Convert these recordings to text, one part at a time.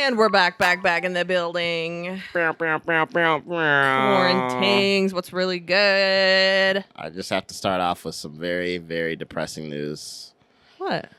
And we're back in the building. Quarantings, what's really good? I just have to start off with some very, very depressing news. What?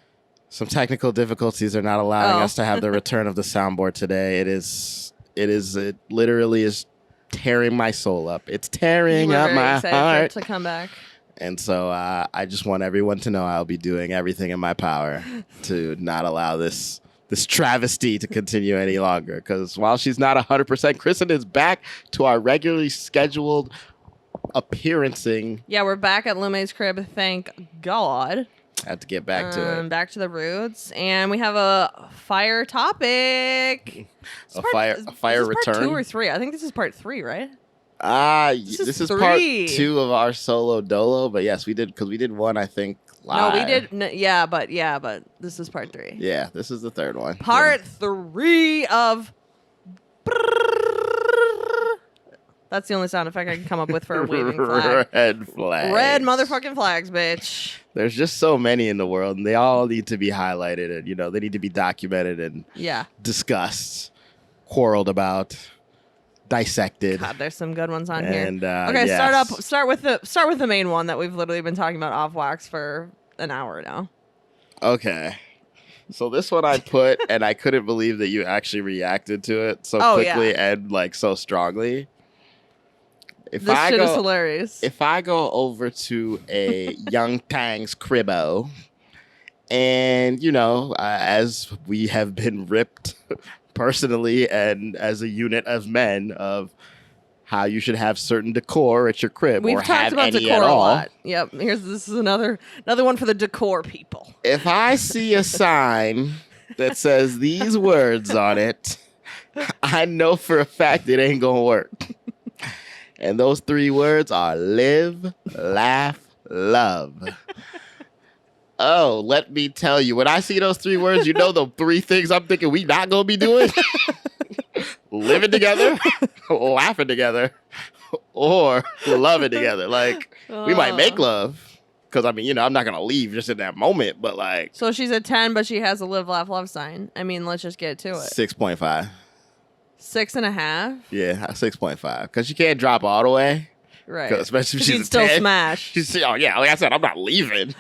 Some technical difficulties are not allowing us to have the return of the soundboard today. It literally is tearing my soul up. It's tearing up my heart. For it to come back. And so I just want everyone to know I'll be doing everything in my power to not allow this travesty to continue any longer. Because while she's not 100%, Kristen is back to our regularly scheduled appearancing. Yeah, we're back at Lume's crib, thank God. I have to get back to it. Back to the roots. And we have a fire topic. A fire return. Part 2 or 3? I think this is part 3, right? This is part 2 of our solo dolo. But yes, we did, because we did one, I think, live. No, we did. But this is part 3. Yeah, this is the third one. Part 3 of. That's the only sound effect I can come up with for a waving flag. Red flags. Red motherfucking flags, bitch. There's just so many in the world, and they all need to be highlighted, and they need to be documented and discussed, quarreled about, dissected. God, there's some good ones on here. Okay, yes. Start with the main one that we've literally been talking about off wax for an hour now. Okay. So this one I put, and I couldn't believe that you actually reacted to it so quickly and so strongly. This shit is hilarious. If I go over to a Young Tang's cribbo, and, as we have been ripped personally and as a unit of men of how you should have certain decor at your crib We've or talked have about any decor at a all. lot. Yep. This is another one for the decor people. If I see a sign that says these words on it, I know for a fact it ain't gonna work. And those 3 words are live, laugh, love. Oh, let me tell you, when I see those 3 words, the 3 things I'm thinking we not gonna be doing? Living together, laughing together, or loving together. We might make love. Because, I'm not going to leave just in that moment, but So she's a 10, but she has a live, laugh, love sign. Let's just get to it. 6.5. 6.5? Yeah, 6.5. Because she can't drop all the way. Right. Especially if she's still 10. smash. Like I said, I'm not leaving.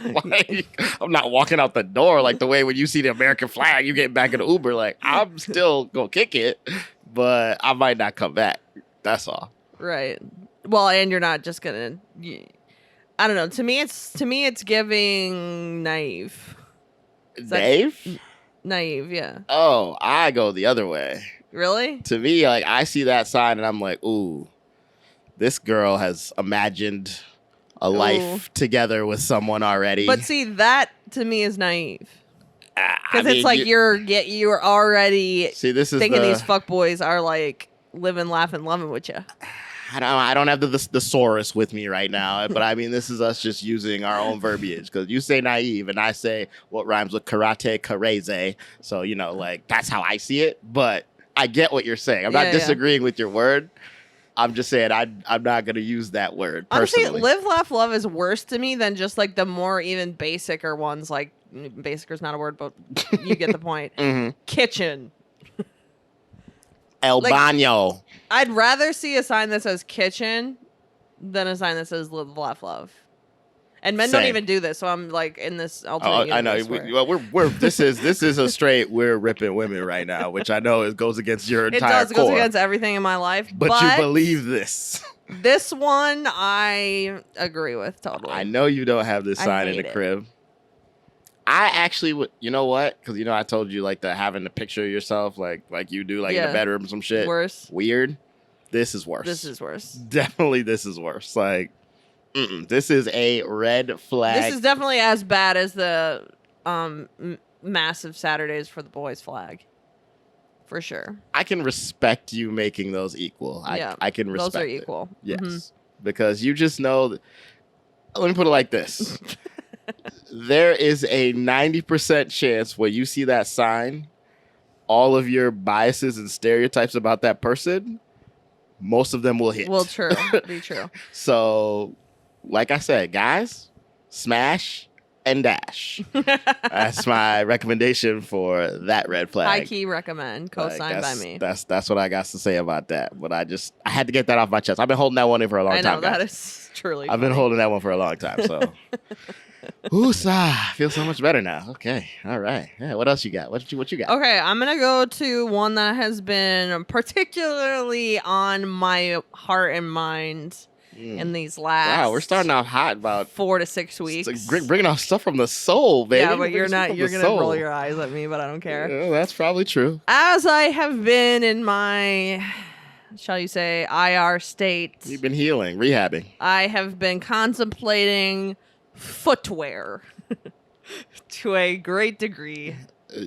I'm not walking out the door the way when you see the American flag, you get back in the Uber. I'm still going to kick it, but I might not come back. That's all. Right. Well, and you're not just going to... I don't know. To me, it's giving naive. Naive, yeah. Oh, I go the other way. Really? To me, I see that sign and I'm like, ooh, this girl has imagined a life together with someone already. But see, that to me is naive. Because it's you're already this is thinking these fuckboys are living, laughing, loving with you. I don't have the thesaurus with me right now, but this is us just using our own verbiage, because you say naive and I say what rhymes with karate, kareze. So, that's how I see it, but I get what you're saying. I'm not disagreeing with your word. I'm just saying I'm not going to use that word personally. Honestly, live, laugh, love is worse to me than just the more even basicer ones. Basic is not a word, but you get the point. Mm-hmm. Kitchen. El baño. I'd rather see a sign that says kitchen than a sign that says live, laugh, love. And men don't even do this, so I'm in this alternate universe. I know. We're this is a straight we're ripping women right now, which I know goes against your entire core. It goes against everything in my life. But you believe this. This one I agree with totally. I know you don't have this sign in the crib. I actually would, you know what? Because I told you the having the picture of yourself like you do in the bedroom, some shit. Worse. Weird. This is worse. This is worse. Definitely, this is worse. This is a red flag. This is definitely as bad as the massive Saturdays for the boys flag. For sure. I can respect you making those equal. I can respect those are equal. Yes. Mm-hmm. Because you just know let me put it like this. There is a 90% chance when you see that sign, all of your biases and stereotypes about that person, most of them will hit. Will be true. So, like I said, guys, smash and dash. That's my recommendation for that red flag. High key recommend, co-signed by me. That's what I got to say about that. But I had to get that off my chest. I've been holding that one in for a long time. I know, guys. that is truly I've been holding that one for a long time, so. I feel so much better now. Okay, all right. Yeah, what else you got? What you got? Okay, I'm gonna go to one that has been particularly on my heart and mind in these last. Wow, we're starting off hot about 4 to 6 weeks. It's like bringing off stuff from the soul, baby. Yeah, but you're not. You're gonna roll your eyes at me, but I don't care. Yeah, that's probably true. As I have been in my, shall you say, IR state. You've been healing, rehabbing. I have been contemplating footwear to a great degree,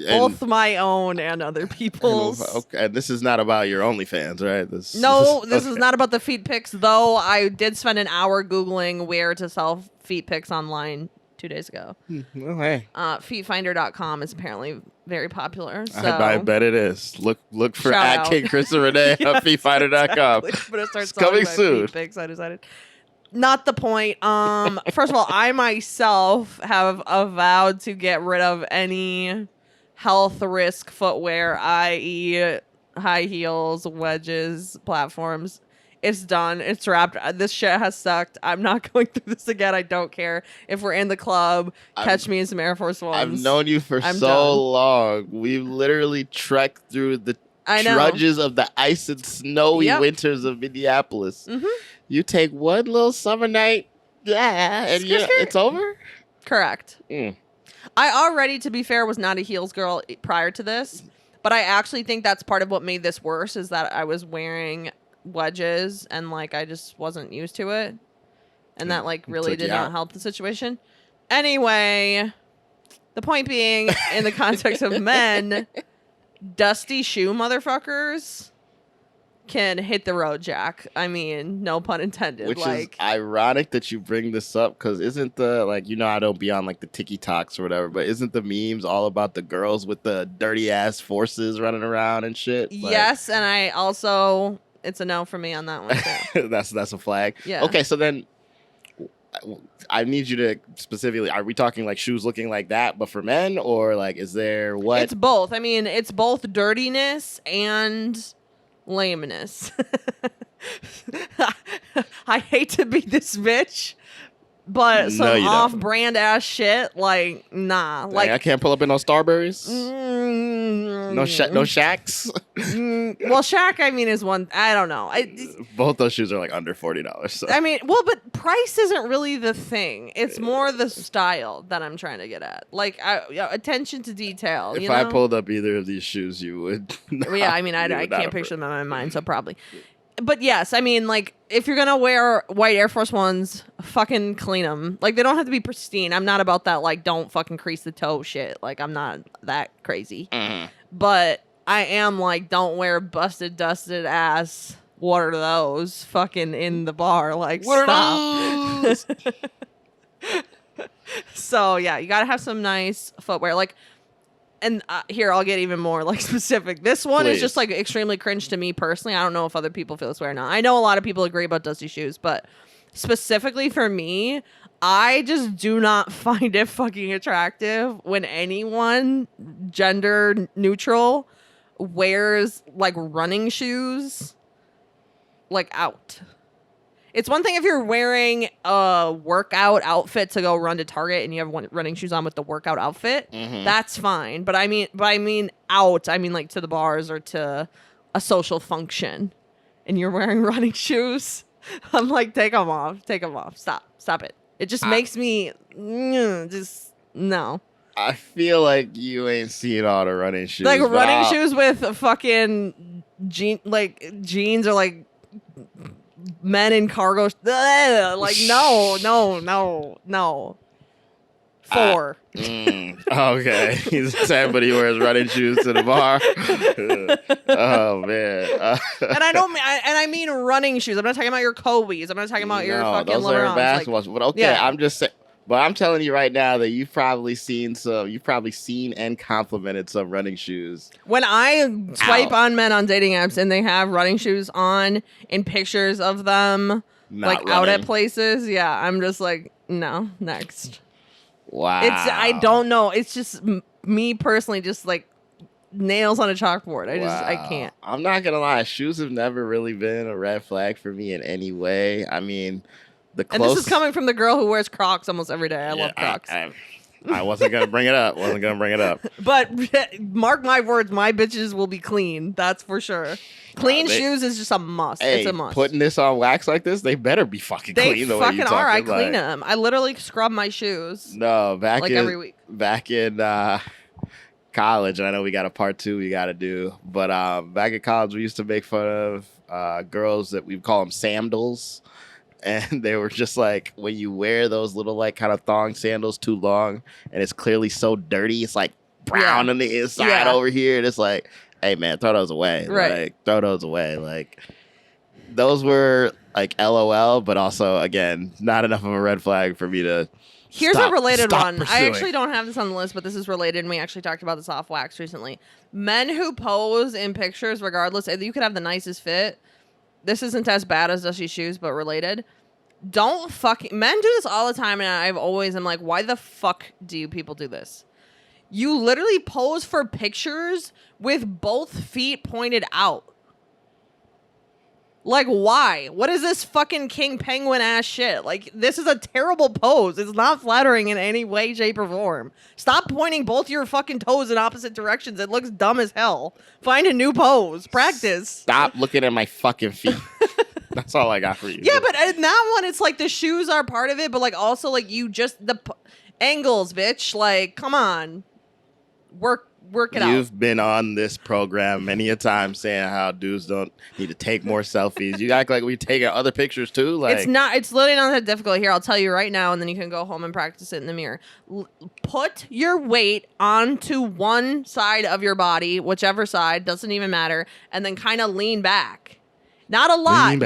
both my own and other people's. Okay, this is not about your OnlyFans, right? This is not about the feet pics, though I did spend an hour Googling where to sell feet pics online 2 days ago. Well, hey. Feetfinder.com is apparently very popular. So. I bet it is. Look for Shout @King Kristen Renee on feetfinder.com. It's coming soon. Feet pics, I decided. Not the point. First of all, I myself have vowed to get rid of any health risk footwear, i.e. high heels, wedges, platforms. It's done. It's wrapped. This shit has sucked. I'm not going through this again. I don't care. If we're in the club, catch me in some Air Force Ones. I've known you for long. We've literally trekked through the trudges of the ice and snowy winters of Minneapolis. Mm-hmm. You take one little summer night, and it's over? Correct. I already, to be fair, was not a heels girl prior to this, but I actually think that's part of what made this worse is that I was wearing wedges and like I just wasn't used to it, and that like really did not help the situation. Anyway, the point being, in the context of men, dusty shoe motherfuckers can hit the road, Jack. I mean, no pun intended. Which is ironic that you bring this up, because isn't the, I don't be on like the TikToks or whatever, but isn't the memes all about the girls with the dirty ass forces running around and shit? Yes, and I also, it's a no for me on that one too. That's a flag. Yeah. Okay, so then I need you to specifically, are we talking like shoes looking like that, but for men, or like is there what? It's both. I mean, it's both dirtiness and lameness. I hate to be this bitch, but some off-brand ass shit, like, nah. Dang, I can't pull up in no Starburys? No Shacks? Well, Shaq, I mean, is one, I don't know. Both those shoes are like under $40. So. I mean, well, but price isn't really the thing. It's more the style that I'm trying to get at. Like, attention to detail. If I pulled up either of these shoes, you would. Yeah, I mean, I can't picture them in my mind, so probably. But yes, I mean, like, if you're gonna wear white Air Force Ones, fucking clean them. Like, they don't have to be pristine. I'm not about that, like, don't fucking crease the toe shit. Like, I'm not that crazy. Mm-hmm. But I am, like, don't wear busted, dusted ass. What are those? Fucking in the bar. Like, what stop. Are those? So, yeah, you gotta have some nice footwear. Like, and here, I'll get even more like specific. This one is just like extremely cringe to me personally. I don't know if other people feel this way or not. I know a lot of people agree about dusty shoes, but specifically for me, I just do not find it fucking attractive when anyone gender neutral wears like running shoes like out. It's one thing if you're wearing a workout outfit to go run to Target and you have running shoes on with the workout outfit. Mm-hmm. That's fine. But I mean out. I mean like to the bars or to a social function, and you're wearing running shoes. I'm like, take them off. Take them off. Stop it. It just makes me just no. I feel like you ain't seen all the running shoes. Like running shoes with a fucking jeans or like men in cargo. Like, no. 4. Okay. He's 10, but he wears running shoes to the bar. Oh, man. And I mean running shoes. I'm not talking about your Kobe's. I'm not talking about your fucking those are basketball shoes. But okay, yeah. I'm just saying. But I'm telling you right now that you've probably seen and complimented some running shoes. When I swipe on men on dating apps and they have running shoes on in pictures of them, out at places, yeah, I'm just like, no, next. Wow. I don't know. It's just me personally, just like nails on a chalkboard. I can't. I'm not gonna lie. Shoes have never really been a red flag for me in any way. I mean, And this is coming from the girl who wears Crocs almost every day. I love Crocs. I wasn't gonna bring it up. But mark my words, my bitches will be clean. That's for sure. Clean shoes is just a must. Hey, it's a must. Putting this on wax like this, they better be fucking clean. They fucking are. I clean them. I literally scrub my shoes. No, every week. Back in college, I know we got a part 2 we got to do, but back in college, we used to make fun of girls that we call them sandals. And they were just like, when you wear those little like kind of thong sandals too long and it's clearly so dirty, it's like brown on the inside over here. And it's like, hey man, throw those away. Right. Like, throw those away. Like, those were like LOL, but also, again, not enough of a red flag for me to Here's a related one. Pursuing. I actually don't have this on the list, but this is related, and we actually talked about this off wax recently. Men who pose in pictures, regardless, you could have the nicest fit. This isn't as bad as Dusty Shoes, but related. Men do this all the time, and I've always am like, why the fuck do you people do this? You literally pose for pictures with both feet pointed out. Like, why? What is this fucking king penguin ass shit? Like, this is a terrible pose. It's not flattering in any way, shape, or form. Stop pointing both your fucking toes in opposite directions. It looks dumb as hell. Find a new pose. Practice. Stop looking at my fucking feet. That's all I got for you. Yeah, but in that one, it's like the shoes are part of it, but like also like angles, bitch. Like, come on. Work it out. You've been on this program many a time saying how dudes don't need to take more selfies. You act like we take other pictures too. Like, it's literally not that difficult. Here, I'll tell you right now, and then you can go home and practice it in the mirror. Put your weight onto one side of your body, whichever side, doesn't even matter, and then kind of lean back. Not a lot.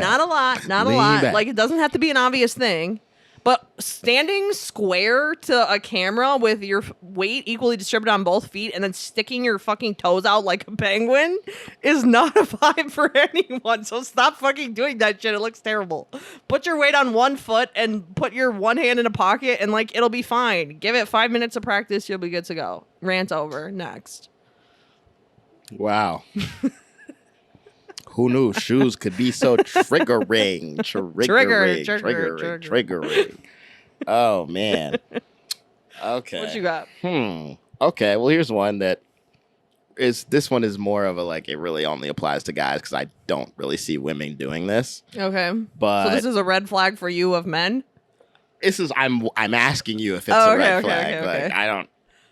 Like, it doesn't have to be an obvious thing. But standing square to a camera with your weight equally distributed on both feet and then sticking your fucking toes out like a penguin is not a vibe for anyone. So stop fucking doing that shit. It looks terrible. Put your weight on one foot and put your one hand in a pocket and like it'll be fine. Give it 5 minutes of practice. You'll be good to go. Rant over. Next. Wow. Who knew shoes could be so triggering? Triggering. Oh, man. Okay. What you got? Okay, well, here's one that this one is more of a, like, it really only applies to guys because I don't really see women doing this. Okay. But so this is a red flag for you of men? I'm asking you if it's a red flag. Like,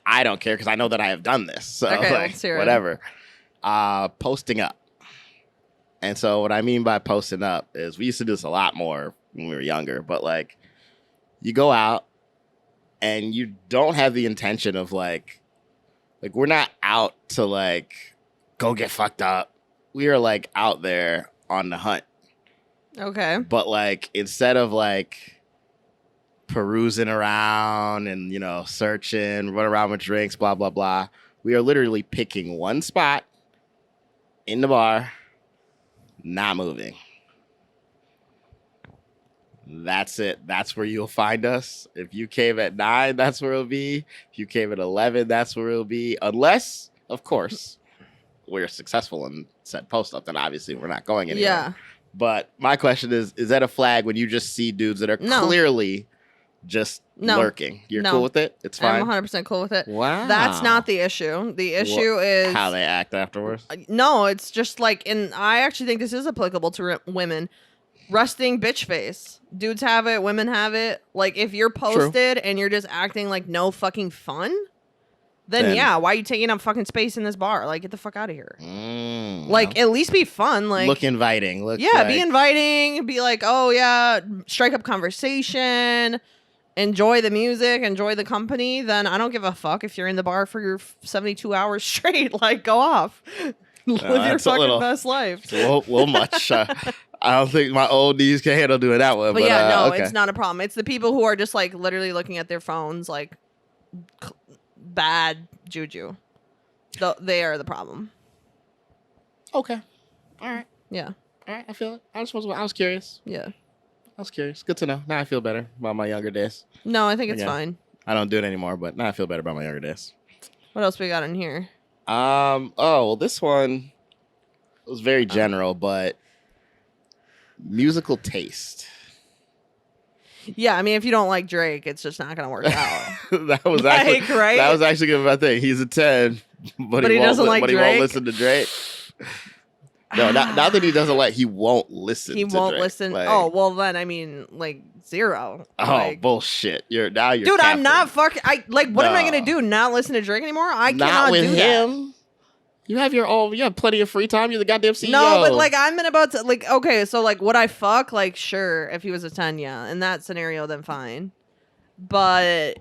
I don't care because I know that I have done this. So, like, whatever. Posting up. And so what I mean by posting up is we used to do this a lot more when we were younger, but like you go out and you don't have the intention of like we're not out to like go get fucked up. We are like out there on the hunt. Okay. But like instead of like perusing around and, you know, searching, run around with drinks, blah, blah, blah, we are literally picking one spot in the bar. Not moving. That's it. That's where you'll find us. If you came at 9, that's where it'll be. If you came at 11, that's where it'll be. Unless, of course, we're successful in said post up, then obviously we're not going anywhere. Yeah. But my question is that a flag when you just see dudes that are clearly just lurking? You're cool with it? It's fine? I'm 100% cool with it. Wow. That's not the issue. The issue is how they act afterwards. No, it's just like, and I actually think this is applicable to women. Resting bitch face. Dudes have it, women have it. Like, if you're posted and you're just acting like no fucking fun, then yeah, why are you taking up fucking space in this bar? Like, get the fuck out of here. Like, at least be fun. Like, look inviting. Be inviting. Be like, oh yeah, strike up conversation. Enjoy the music, enjoy the company, then I don't give a fuck if you're in the bar for your 72 hours straight. Like, go off. Live your fucking best life. It's a little much. I don't think my old knees can handle doing that one. But yeah, no, it's not a problem. It's the people who are just like literally looking at their phones like bad juju. They are the problem. Okay. All right. Yeah. All right. I feel it. I was curious. Yeah. I was curious. Good to know. Now I feel better about my younger days. No, I think it's fine. I don't do it anymore, but now I feel better about my younger days. What else we got in here? Oh, well, this one was very general, but musical taste. Yeah, I mean, if you don't like Drake, it's just not gonna work out. That was like, actually right? That was actually good my thing. He's a 10, but he doesn't like Drake. He won't listen to Drake. No, not that he doesn't like. He won't listen. He won't listen. Like, oh well, then I mean, like 0. Oh like, bullshit! Dude, I'm not fucking. What am I gonna do? Not listen to Drake anymore? I cannot with do him. That. You have your own. You have plenty of free time. You're the goddamn CEO. No, but like I'm about to like. Okay, so like, would I fuck? Like, sure, if he was a 10, yeah. In that scenario, then fine. But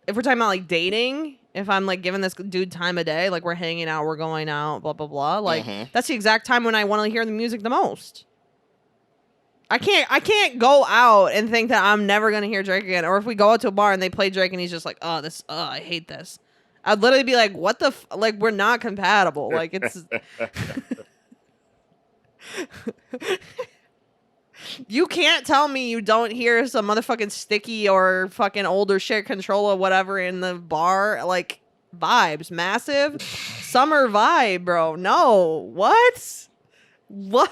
if we're talking about like dating, if I'm like giving this dude time of day, like we're hanging out, we're going out, blah blah blah, like that's the exact time when I want to hear the music the most. I can't go out and think that I'm never gonna hear Drake again, or if we go out to a bar and they play Drake and he's just like, I hate this. I'd literally be like, what the like we're not compatible. Like it's you can't tell me you don't hear some motherfucking sticky or fucking older shit control or whatever in the bar. Like vibes, massive summer vibe, bro. No, what? Well,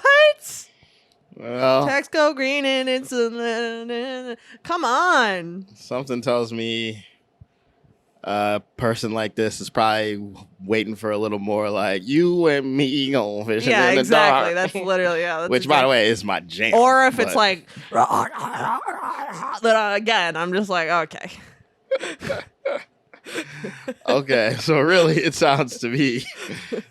Text go green and it's come on. Something tells me a person like this is probably waiting for a little more like you and me going fishing in the exactly. dark. That's literally that's Which, by the way, is my jam. Or if it's like, then again, I'm just like, okay. Okay, so really, it sounds to me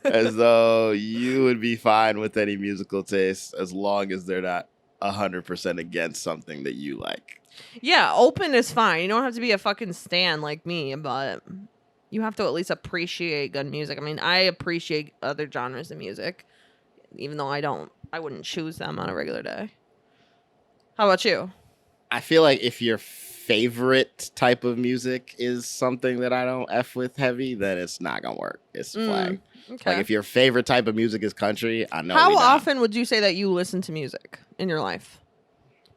as though you would be fine with any musical taste as long as they're not 100% against something that you like. Yeah, open is fine. You don't have to be a fucking stan like me, but you have to at least appreciate good music. I mean, I appreciate other genres of music, even though I wouldn't choose them on a regular day. How about you? I feel like if your favorite type of music is something that I don't F with heavy, then it's not gonna work. It's a flag. Okay. Like if your favorite type of music is country, I know. How often would you say that you listen to music in your life?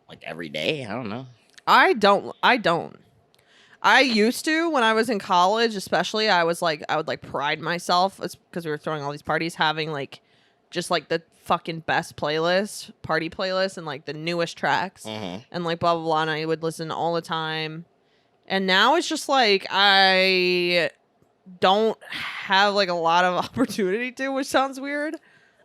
Like every day? I don't know. I don't. I used to when I was in college, especially. I would like pride myself because we were throwing all these parties, having like just like the fucking best playlist, party playlist, and like the newest tracks, and like blah blah blah. And I would listen all the time. And now it's just like I don't have like a lot of opportunity to, which sounds weird.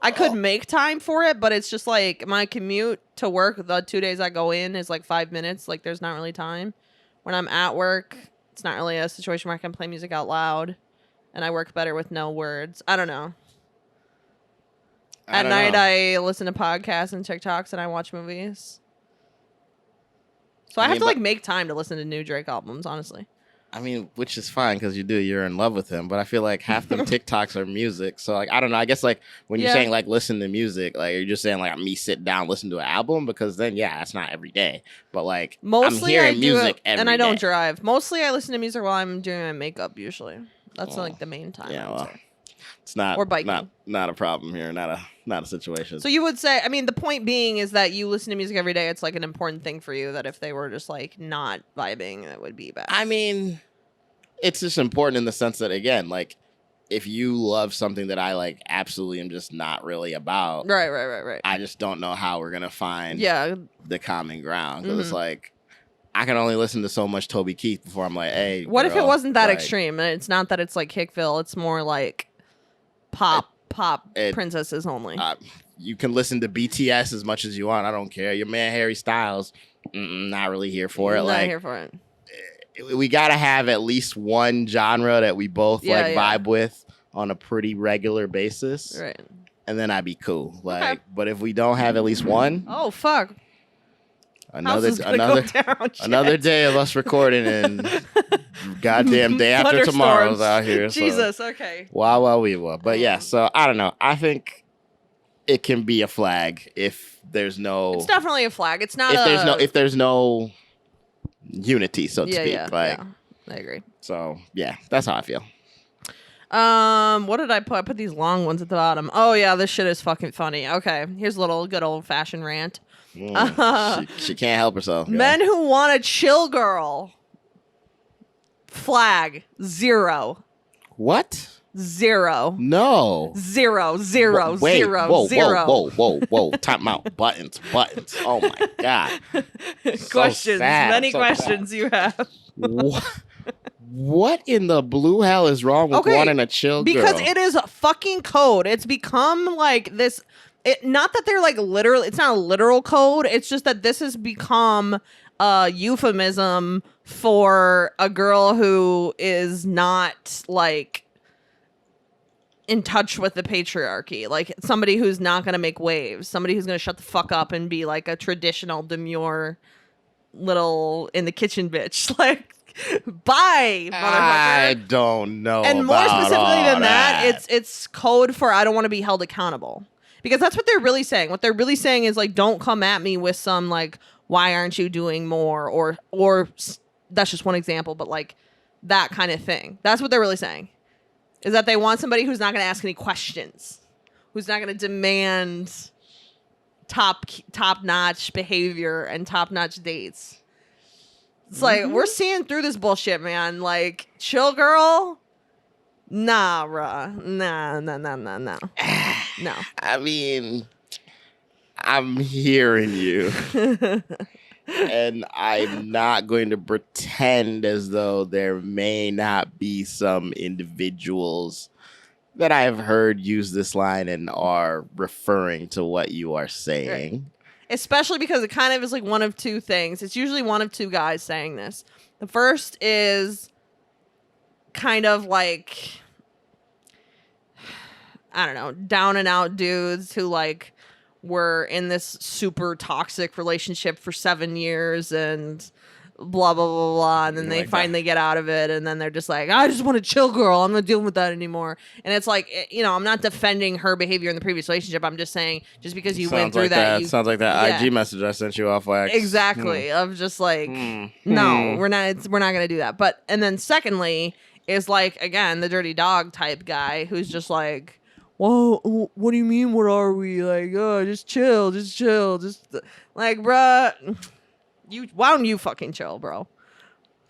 I could make time for it, but it's just like my commute to work, the 2 days I go in is like 5 minutes. Like there's not really time. When I'm at work, it's not really a situation where I can play music out loud, and I work better with no words. I don't know. At night, I listen to podcasts and TikToks, and I watch movies. So I have to like make time to listen to new Drake albums, honestly. I mean, which is fine because you're in love with him. But I feel like half them TikToks are music. So like, I don't know. I guess like when you're saying like listen to music, like you're just saying like me sit down listen to an album, because then that's not every day. But like mostly I'm hearing music every and I don't day. Drive. Mostly I listen to music while I'm doing my makeup. Usually that's like the main time. Yeah, well, it's not or biking. Not a problem here. Not a situation. So you would say, I mean, the point being is that you listen to music every day. It's like an important thing for you. That if they were just like not vibing, it would be bad. I mean, it's just important in the sense that, again, like, if you love something that I, like, absolutely am just not really about. Right. I just don't know how we're going to find the common ground. Because it's like, I can only listen to so much Toby Keith before I'm like, hey, what if it wasn't that like, extreme? And it's not that it's like Hickville. It's more like pop princesses only. You can listen to BTS as much as you want. I don't care. Your man Harry Styles, not really here for it. Not here for it. We gotta have at least one genre that we both vibe with on a pretty regular basis, right? And then I'd be cool. Like, but if we don't have at least one, oh fuck, another day of us recording, and goddamn day after tomorrow's out here. Jesus, so. Okay. Wow, we will. But yeah, so I don't know. I think it can be a flag if there's no. It's definitely a flag. It's not if there's no unity, so to speak. I agree. So yeah, that's how I feel. What did I put? I put these long ones at the bottom. Oh yeah, this shit is fucking funny. Okay, here's a little good old fashioned rant. She can't help herself. Men who want a chill girl. Flag. 0. What? 0. No. 0, 0, Wait, 0, whoa, 0. whoa. Time out. Buttons. Oh my God. Questions. Sad. Many questions you have. What in the blue hell is wrong with wanting a chill girl? Because it is a fucking code. It's become like this. Not that they're like literal. It's not a literal code. It's just that this has become a euphemism for a girl who is not like in touch with the patriarchy, like somebody who's not going to make waves, somebody who's going to shut the fuck up and be like a traditional demure little in the kitchen bitch. Like, bye, motherfucker. I don't know. And more specifically than that, it's code for I don't want to be held accountable, because that's what they're really saying. What they're really saying is like, don't come at me with some like, why aren't you doing more, or that's just one example, but like that kind of thing. That's what they're really saying. Is that they want somebody who's not going to ask any questions, who's not going to demand top-notch behavior and top-notch dates. It's like, we're seeing through this bullshit, man. Like, chill girl? Nah, bruh. Nah. No. I mean, I'm hearing you. And I'm not going to pretend as though there may not be some individuals that I've heard use this line and are referring to what you are saying. Right. Especially because it kind of is like one of two things. It's usually one of two guys saying this. The first is kind of like, I don't know, down and out dudes who like were in this super toxic relationship for 7 years and blah, blah, blah, blah. And then they finally get out of it. And then they're just like, I just want a chill girl. I'm not dealing with that anymore. And it's like, you know, I'm not defending her behavior in the previous relationship. I'm just saying, just because you went through that. Sounds like that IG message I sent you off wax. Exactly. Of just like, no, we're not going to do that. But, and then secondly is like, again, the dirty dog type guy who's just like, whoa, what do you mean? What are we? Like, oh, just chill. Just like, bruh, why don't you fucking chill, bro?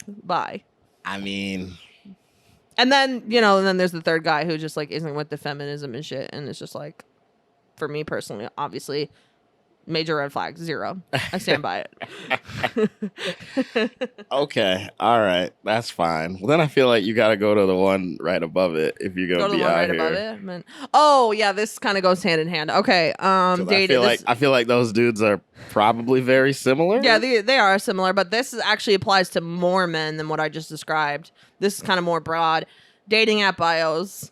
Bye. I mean, and then, you know, and then there's the third guy who just like isn't with the feminism and shit. And it's just like, for me personally, obviously, major red flag, 0. I stand by it. Okay. All right. That's fine. Well, then I feel like you got to go to the one right above it if you're going to be out here. Above it? Man. Oh, yeah. This kind of goes hand in hand. Okay. Dating. I feel like those dudes are probably very similar. Yeah, they are similar, but this actually applies to more men than what I just described. This is kind of more broad. Dating app bios.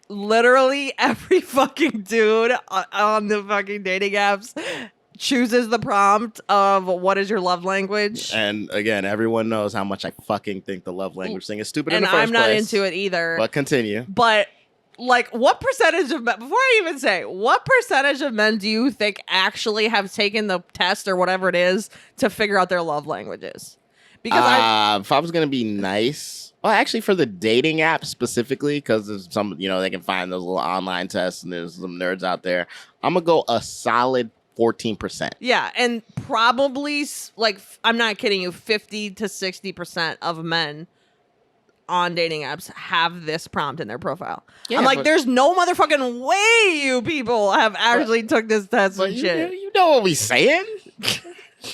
Literally every fucking dude on the fucking dating apps chooses the prompt of what is your love language. And again, everyone knows how much I fucking think the love language thing is stupid in the first place. And I'm not into it either. But continue. But like, what percentage of men, before I even say, what percentage of men do you think actually have taken the test or whatever it is to figure out their love languages? Because if I was going to be nice, well, actually for the dating app specifically, because there's some, you know, they can find those little online tests and there's some nerds out there. I'm going to go a solid 14%. Yeah, and probably, like, I'm not kidding you, 50 to 60% of men on dating apps have this prompt in their profile. Yeah, I'm like, there's no motherfucking way you people have actually took this test and shit. You know what we saying?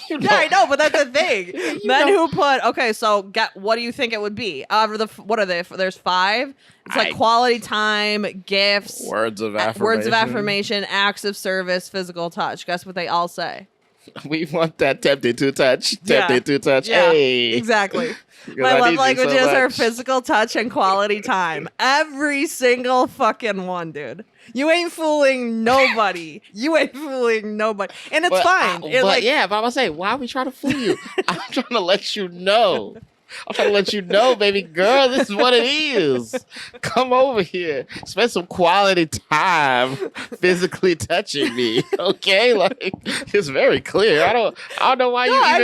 You know. Yeah, I know, but that's the thing. Men who put, okay, so what do you think it would be? What are they? There's 5. It's like quality time, gifts, words of affirmation, acts of service, physical touch. Guess what they all say? We want that tempted to touch. Tempted to touch. Yeah, hey. Exactly. My love languages are physical touch and quality time. Every single fucking one, dude. You ain't fooling nobody. And it's fine. But I'm gonna say, why are we trying to fool you? I'm trying to let you know. Baby girl, this is what it is. Come over here. Spend some quality time physically touching me. Okay? Like, it's very clear. I don't know why I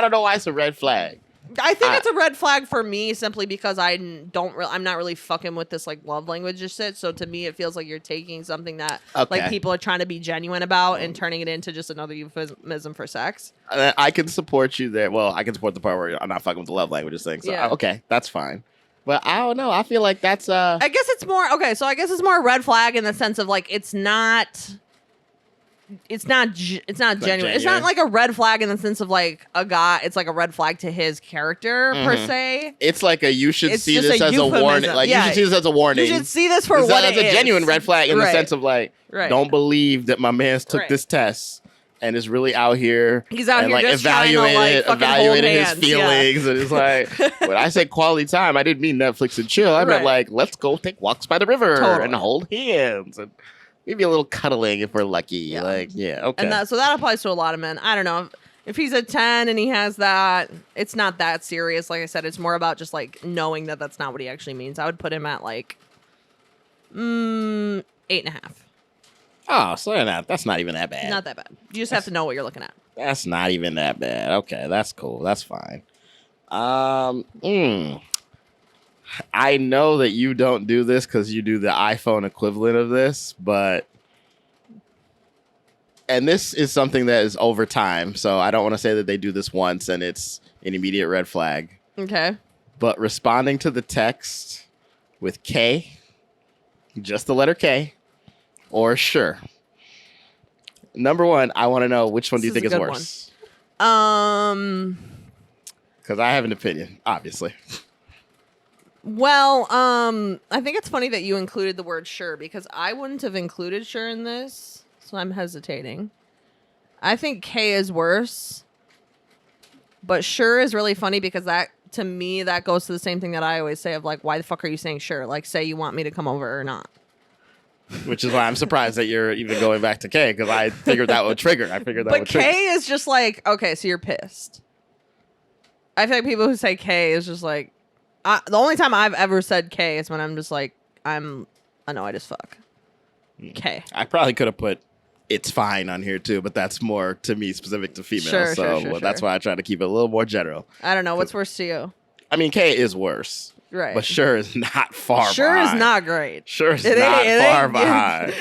don't know why it's a red flag. I think it's a red flag for me simply because I'm not really fucking with this like love language shit. So to me, it feels like you're taking something that like people are trying to be genuine about and turning it into just another euphemism for sex. I can support you there. Well, I can support the part where I'm not fucking with the love languages thing. So okay, that's fine. But I don't know. I feel like that's I guess it's more okay. So I guess it's more a red flag in the sense of like it's not genuine. It's not like a red flag in the sense of like a guy. It's like a red flag to his character per se. It's like you should see this as a warning. Like you should see this as a warning. You should see this for what it is. It's a genuine red flag in the sense of like, don't believe that my man's took this test and is really out here. He's out and here like just evaluating his feelings, and it's like when I say quality time, I didn't mean Netflix and chill. I meant like let's go take walks by the river and hold hands and. Maybe a little cuddling if we're lucky. Okay. And so that applies to a lot of men. I don't know. If he's a 10 and he has that, it's not that serious. Like I said, it's more about just like knowing that that's not what he actually means. I would put him at like 8.5. Oh, so that's not even that bad. Not that bad. You just have to know what you're looking at. That's not even that bad. Okay, that's cool. That's fine. I know that you don't do this because you do the iPhone equivalent of this, and this is something that is over time, so I don't want to say that they do this once and it's an immediate red flag. Okay. But responding to the text with K, just the letter K, or sure. Number one, I want to know which one do you think is worse? Because I have an opinion, obviously. Well, I think it's funny that you included the word sure because I wouldn't have included sure in this, so I'm hesitating. I think K is worse, but sure is really funny because that, to me, that goes to the same thing that I always say of like, why the fuck are you saying sure? Like, say you want me to come over or not. Which is why I'm surprised that you're even going back to K because I figured that would trigger. But K is just like, okay, so you're pissed. I feel like people who say K is just like, the only time I've ever said K is when I'm just like, I'm annoyed as fuck. K. I probably could have put it's fine on here too, but that's more to me specific to females. Sure. That's why I try to keep it a little more general. I don't know. What's worse to you? I mean, K is worse. Right. But sure is not far behind. Sure is not great. Sure is not far behind.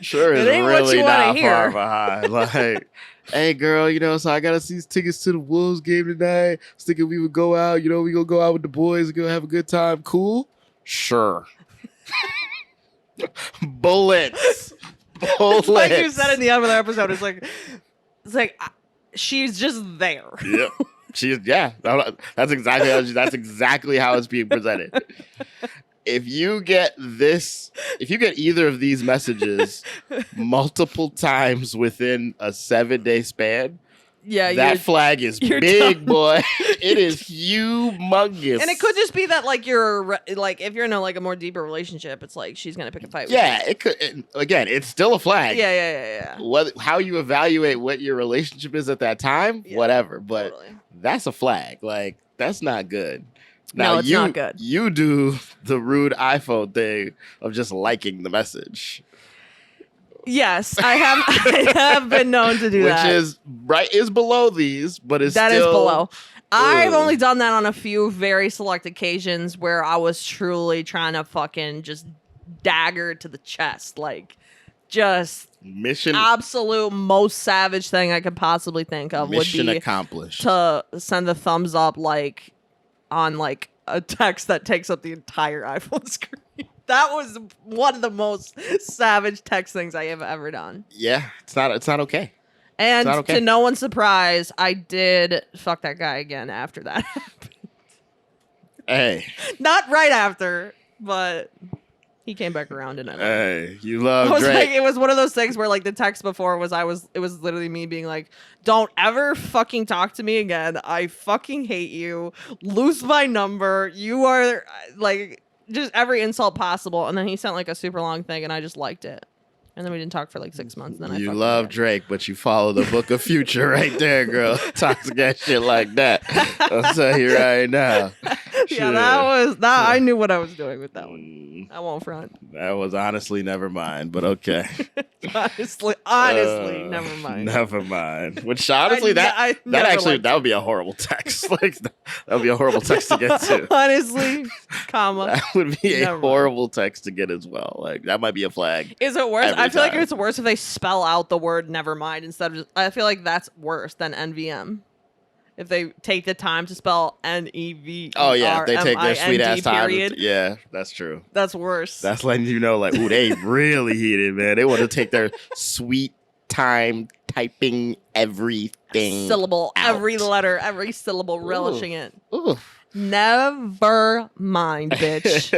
Sure is really not far behind. Like, hey, girl, so I got to see tickets to the Wolves game tonight. I was thinking we would go out. We going to go out with the boys and go have a good time. Cool? Sure. Bullets. Like you said in the other episode, it's like she's just there. Yep. That's exactly how it's being presented. If you get either of these messages multiple times within a 7-day span, that flag is big, done. Boy. It is humongous. And it could just be that like you're like if you're in a more deeper relationship, it's like she's gonna pick a fight with you. It could. Again, it's still a flag. Yeah. How you evaluate what your relationship is at that time, whatever. But that's a flag. Like that's not good. Now, no, it's not good. You do the rude iPhone thing of just liking the message. Yes, I have been known to do that. Which is below these, but is below. I've only done that on a few very select occasions where I was truly trying to fucking just dagger to the chest. Like, just mission absolute most savage thing I could possibly think of mission would be accomplished. To send the thumbs up like on like a text that takes up the entire iPhone screen. That was one of the most savage text things I have ever done. Yeah, it's not okay. And to no one's surprise, I did fuck that guy again after that happened. Hey. Not right after, but he came back around and hey, you love Drake. Like, it was one of those things where like the text before was it was literally me being like, don't ever fucking talk to me again. I fucking hate you. Lose my number. You are like just every insult possible. And then he sent like a super long thing and I just liked it. And then we didn't talk for like 6 months. And then you love Drake, but you follow the book of Future right there, girl. Toxic ass shit like that. I'll tell you right now. Yeah, that I knew what I was doing with that one. I won't front. That was honestly never mind, but okay. honestly, never mind. Never mind. Which honestly, that would be a horrible text. Like that would be a horrible text to get to. Honestly, comma. That would be a horrible text to get as well. Like that might be a flag. Is it worse? I feel like it's worse if they spell out the word never mind instead of just, I feel like that's worse than NVM. If they take the time to spell NEV. Oh yeah, if they take their sweet ass time. Yeah, that's true. That's worse. That's letting you know, like, ooh, they really heated, man. They want to take their sweet time typing everything. Syllable, out. every letter, every syllable, relishing it. Ooh. Never mind, bitch.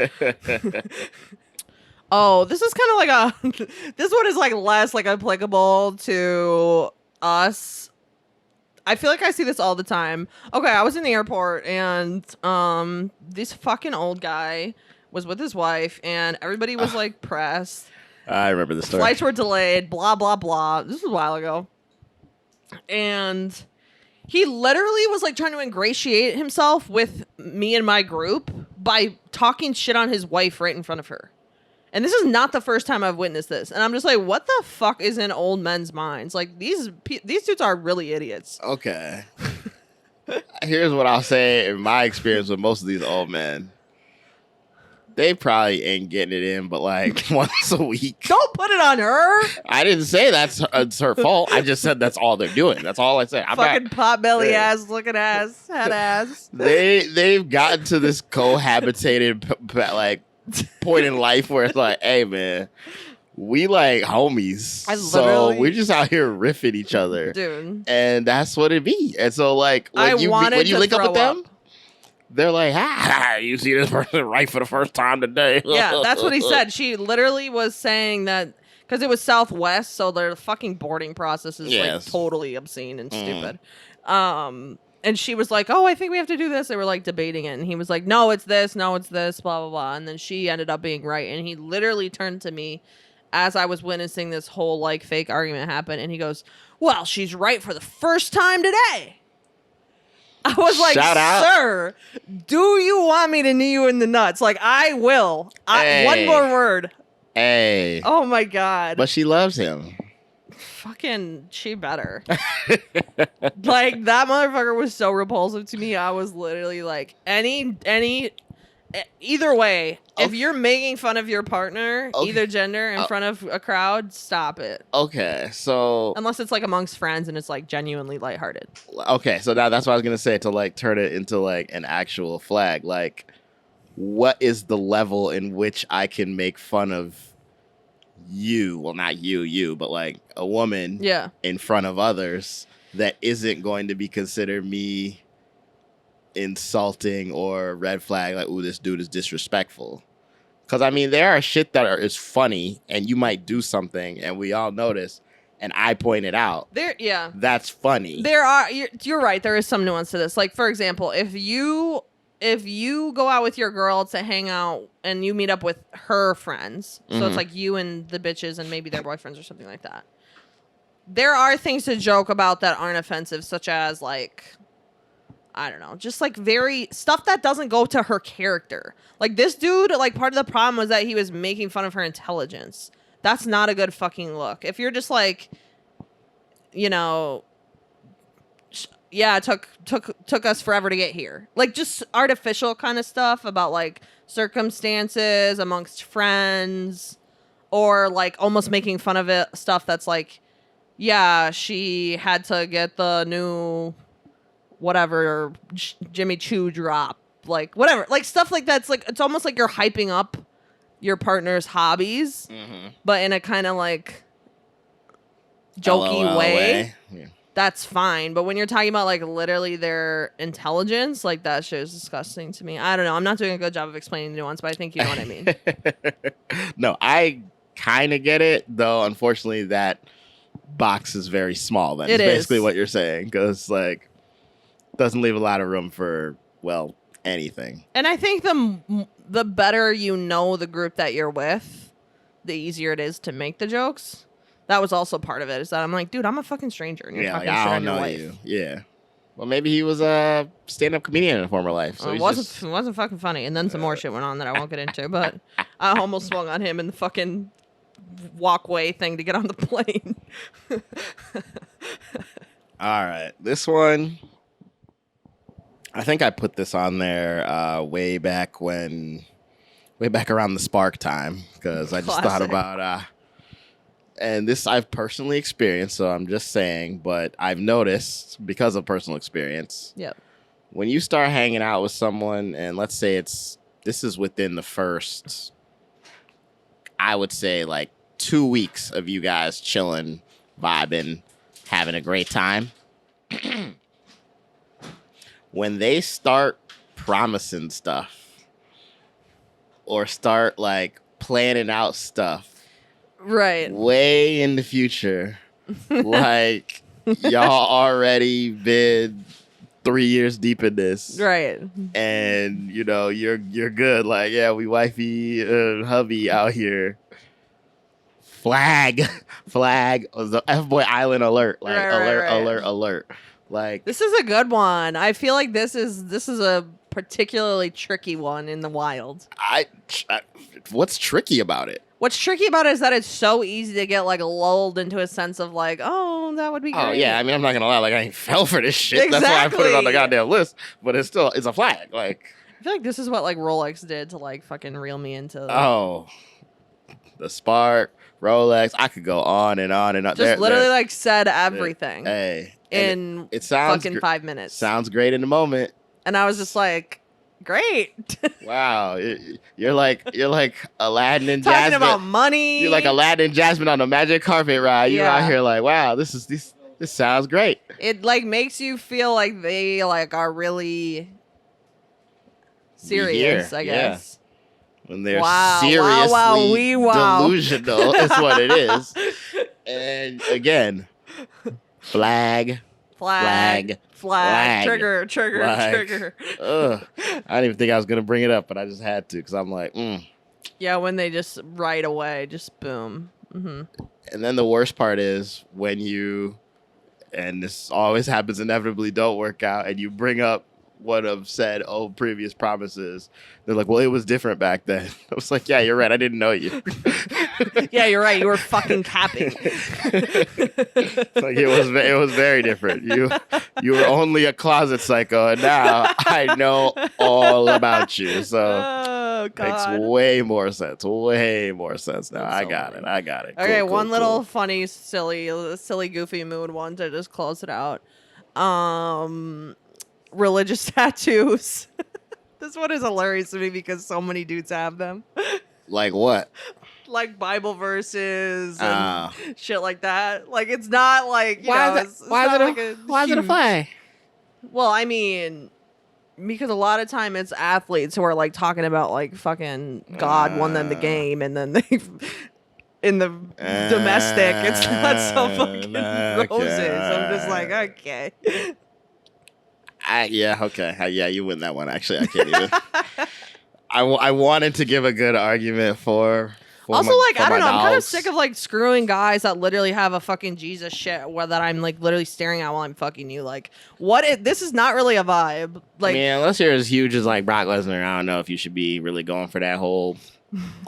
Oh, this is kind of like this one is like less like applicable to us. I feel like I see this all the time. Okay, I was in the airport and this fucking old guy was with his wife and everybody was like pressed. I remember the story. Flights were delayed, blah, blah, blah. This was a while ago. And he literally was like trying to ingratiate himself with me and my group by talking shit on his wife right in front of her. And this is not the first time I've witnessed this. And I'm just like, what the fuck is in old men's minds? Like, these dudes are really idiots. Okay. Here's what I'll say in my experience with most of these old men. They probably ain't getting it in, but like once a week. Don't put it on her. I didn't say it's her fault. I just said that's all they're doing. That's all I said. Fucking potbelly ass, looking ass, head ass. They've gotten to this cohabitated like point in life where it's like, hey man, we like homies, so we're just out here riffing each other, dude, and that's what it be. And so like when you link up with them, they're like, you see this person right for the first time today. Yeah, that's what he said. She literally was saying that because it was Southwest, so their fucking boarding process is like totally obscene and stupid. And she was like, oh, I think we have to do this. They were like debating it. And he was like, no, it's this, blah, blah, blah. And then she ended up being right. And he literally turned to me as I was witnessing this whole like fake argument happen. And he goes, well, she's right for the first time today. I was like, sir, do you want me to knee you in the nuts? Like, I will. One more word. Hey. Oh, my God. But she loves him. Fucking, she better. Like, that motherfucker was so repulsive to me. I was literally like, either way, if you're making fun of your partner, either gender, in front of a crowd, stop it. Okay, so unless it's like amongst friends and it's like genuinely lighthearted. Okay, so now that's what I was gonna say, to like turn it into like an actual flag. Like, what is the level in which I can make fun of you? Well, not you, but like a woman, in front of others that isn't going to be considered me insulting or red flag, like, ooh, this dude is disrespectful. Because I mean, there are shit that is funny and you might do something and we all notice and I point it out. That's funny. You're right, there is some nuance to this. Like, for example, if you go out with your girl to hang out and you meet up with her friends, so it's like you and the bitches and maybe their boyfriends or something like that, there are things to joke about that aren't offensive, such as like, I don't know, just like very stuff that doesn't go to her character. Like, this dude, like, part of the problem was that he was making fun of her intelligence. That's not a good fucking look. If you're just like, you know, it took us forever to get here. Like, just artificial kind of stuff about like circumstances amongst friends, or like almost making fun of it, stuff that's like, yeah, she had to get the new whatever Jimmy Choo drop, like whatever, like stuff like that's like, it's almost like you're hyping up your partner's hobbies, but in a kind of like jokey way. Yeah. That's fine. But when you're talking about like literally their intelligence, like that shit is disgusting to me. I don't know. I'm not doing a good job of explaining the nuance, but I think you know what I mean. No, I kind of get it, though. Unfortunately, that box is very small. Then it's basically what you're saying, because like doesn't leave a lot of room for, well, anything. And I think the better you know the group that you're with, the easier it is to make the jokes. That was also part of it, is that I'm like, dude, I'm a fucking stranger and you're talking shit on your wife. You. Yeah. Well, maybe he was a stand-up comedian in a former life. So it wasn't fucking funny. And then some more shit went on that I won't get into. But I almost swung on him in the fucking walkway thing to get on the plane. All right, this one. I think I put this on there way back around the Spark time, because I just thought about and this I've personally experienced, so I'm just saying, but I've noticed because of personal experience. Yep. When you start hanging out with someone, and let's say this is within the first, I would say like 2 weeks of you guys chilling, vibing, having a great time. When they start promising stuff or start like planning out stuff, right, way in the future, like y'all already been 3 years deep in this, right, and you know you're good. Like, yeah, we wifey hubby out here. Flag, the F-boy island alert, like alert. Like, this is a good one. I feel like this is a particularly tricky one in the wild. What's tricky about it? What's tricky about it is that it's so easy to get like lulled into a sense of like, oh, that would be great. Oh yeah, I mean, I'm not gonna lie, like I ain't fell for this shit. Exactly. That's why I put it on the goddamn list. But it's a flag. Like, I feel like this is what like Rolex did to like fucking reel me into. The Spark, Rolex. I could go on and on and on. Just literally like said everything. Hey, in it sounds fucking 5 minutes. Sounds great in the moment. And I was just like, great. Wow, you're like Aladdin and Talking Jasmine. about money. You're like Aladdin and Jasmine on the magic carpet ride. You're out here like, wow, this sounds great. It like makes you feel like they like are really serious, I guess. When they're seriously delusional is what it is. And again, flag. Trigger. Ugh. I didn't even think I was going to bring it up, but I just had to because I'm like, Yeah, when they just right away, just boom. Mm-hmm. And then the worst part is when and this always happens inevitably, don't work out, and you bring up one of said previous promises. They're like, well, it was different back then. I was like, yeah, you're right. I didn't know you. Yeah, you're right. You were fucking capping. Like it was very different. You were only a closet psycho, and now I know all about you. So it makes way more sense. Way more sense now. I got it. Okay, one little funny, silly, goofy mood one to just close it out. Religious tattoos. This one is hilarious to me because so many dudes have them. Like what? Like Bible verses and shit like that. Like, it's not like, why is it a flag? Well, I mean, because a lot of time it's athletes who are like talking about like fucking God won them the game, and then they in the domestic it's not so fucking roses. I'm just like, okay. Yeah, you win that one. Actually, I can't even. I wanted to give a good argument for also, like, I don't know, I'm kind of sick of like screwing guys that literally have a fucking Jesus shit where that I'm like literally staring at while I'm fucking you. Like, this is not really a vibe. Like, I mean, unless you're as huge as like Brock Lesnar, I don't know if you should be really going for that whole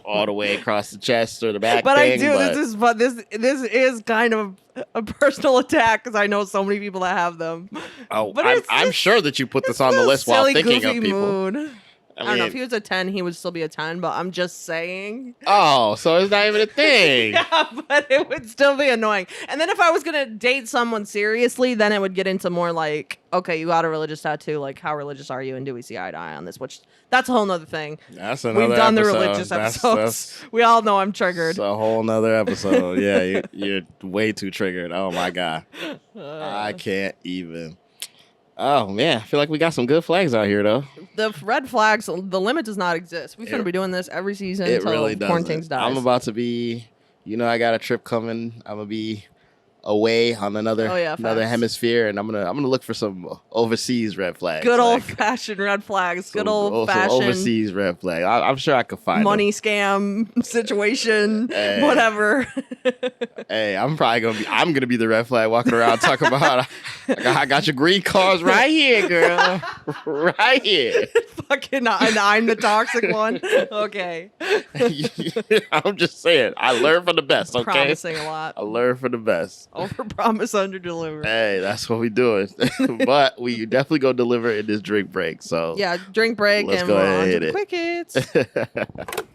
all the way across the chest or the back. But thing, I do. This is kind of a personal attack because I know so many people that have them. Oh, but I'm sure that you put this on the list while thinking of people. Mood. I don't know. If he was a 10, he would still be a 10, but I'm just saying. Oh, so it's not even a thing. Yeah, but it would still be annoying. And then if I was going to date someone seriously, then it would get into more like, okay, you got a religious tattoo. Like, how religious are you? And do we see eye to eye on this? Which, that's a whole nother thing. That's another We've done episode. The religious episodes. We all know I'm triggered. It's a whole nother episode. Yeah, you're way too triggered. Oh, my God. I can't even. Oh, man. I feel like we got some good flags out here, though. The red flags, the limit does not exist. We're going to be doing this every season until really Quarantings dies. I'm about to be, I got a trip coming. I'm going to be away on another facts. hemisphere, and I'm gonna look for some overseas red flags. Good old fashioned red flags. Good old fashioned overseas red flag. I'm sure I could find money them. scam situation, whatever. Hey, I'm gonna be the red flag walking around talking about I got your green cards right here, girl, right here. Fucking, and I'm the toxic one. Okay. I'm just saying, I learned from the best. Okay, promising a lot. I learned from the best. Over promise, under deliver. Hey, that's what we doing. But we definitely gonna deliver in this drink break. So yeah, drink break, let's and go we're ahead on and to hit the it. quick hits.